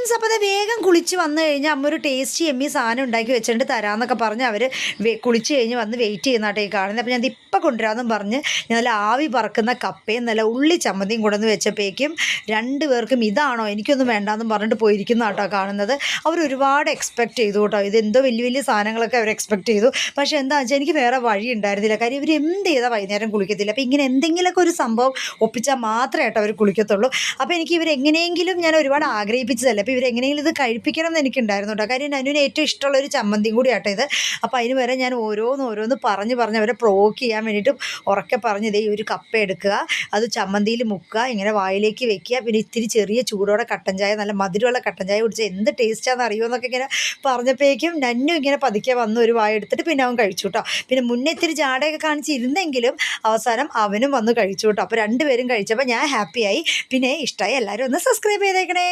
Friends, അപ്പോൾ അത് വേഗം കുളിച്ച് വന്നു കഴിഞ്ഞാൽ അമ്മ ഒരു ടേസ്റ്റി എമ്മി സാധനം ഉണ്ടാക്കി വെച്ചിട്ട് തരാമെന്നൊക്കെ പറഞ്ഞ് അവർ കുളിച്ച് കഴിഞ്ഞ് വന്ന് വെയിറ്റ് ചെയ്യുന്നതായിട്ട് കാണുന്നത്. അപ്പോൾ ഞാൻ ഇപ്പം കൊണ്ടുവരാമെന്നും പറഞ്ഞ് ഞാൻ നല്ല ആവി പറക്കുന്ന കപ്പയും നല്ല ഉള്ളി ചമ്മന്തിയും കൊണ്ടുവന്ന് വെച്ചപ്പോഴേക്കും രണ്ട് പേർക്കും ഇതാണോ എനിക്കൊന്നും വേണ്ടാന്നും പറഞ്ഞിട്ട് പോയിരിക്കുന്ന കേട്ടോ കാണുന്നത്. അവർ ഒരുപാട് എക്സ്പെക്റ്റ് ചെയ്തു കേട്ടോ. ഇതെന്തോ വലിയ വലിയ സാധനങ്ങളൊക്കെ അവർ എക്സ്പെക്റ്റ് ചെയ്തു. പക്ഷേ എന്താണെന്ന് വെച്ചാൽ എനിക്ക് വേറെ വഴി ഉണ്ടായിരുന്നില്ല. കാര്യം ഇവർ എന്ത് ചെയ്താൽ വൈകുന്നേരം കുളിക്കത്തില്ല. അപ്പോൾ ഇങ്ങനെ എന്തെങ്കിലുമൊക്കെ ഒരു സംഭവം ഒപ്പിച്ചാൽ മാത്രമേ കേട്ടോ അവർ കുളിക്കത്തുള്ളൂ. അപ്പോൾ എനിക്ക് ഇവരെങ്ങനെയെങ്കിലും ഞാൻ ഒരുപാട് ആഗ്രഹിപ്പിച്ചതല്ലേ, അപ്പോൾ ഇവരെങ്ങനെയെങ്കിലും ഇത് കഴിപ്പിക്കണം എന്ന് എനിക്കുണ്ടായിരുന്നു കേട്ടോ. കാര്യം അനുവിന് ഏറ്റവും ഇഷ്ടമുള്ളൊരു ചമ്മന്തിയും കൂടി ആട്ടോ ഇത്. അപ്പോൾ അതിന് വരെ ഞാൻ ഓരോന്ന് പറഞ്ഞ് അവരെ പ്രൊവോക്ക് ചെയ്യാൻ വേണ്ടിയിട്ട് ഉറക്കെ പറഞ്ഞ് ഇതേ ഒരു കപ്പ എടുക്കുക, അത് ചമ്മന്തിയിൽ മുക്കുക, ഇങ്ങനെ വായിലേക്ക് വെക്കുക, പിന്നെ ഇത്തിരി ചെറിയ ചൂടോടെ കട്ടൻ ചായ, നല്ല മധുരമുള്ള കട്ടൻ ചായ കുടിച്ചാൽ എന്ത് ടേസ്റ്റാണെന്ന് അറിയുമെന്നൊക്കെ ഇങ്ങനെ പറഞ്ഞപ്പോഴേക്കും നന്നു ഇങ്ങനെ പതുക്കെ വന്ന് ഒരു വായ എടുത്തിട്ട് പിന്നെ അവൻ കഴിച്ചു കേട്ടോ. പിന്നെ മുന്നേ ഇത്തിരി ജാടയൊക്കെ കാണിച്ചിരുന്നെങ്കിലും അവസാനം അവനും വന്ന് കഴിച്ചു കേട്ടോ. അപ്പോൾ രണ്ടുപേരും കഴിച്ചപ്പോൾ ഞാൻ ഹാപ്പിയായി. പിന്നെ ഇഷ്ടമായി എല്ലാവരും ഒന്ന് സബ്സ്ക്രൈബ് ചെയ്തേക്കണേ.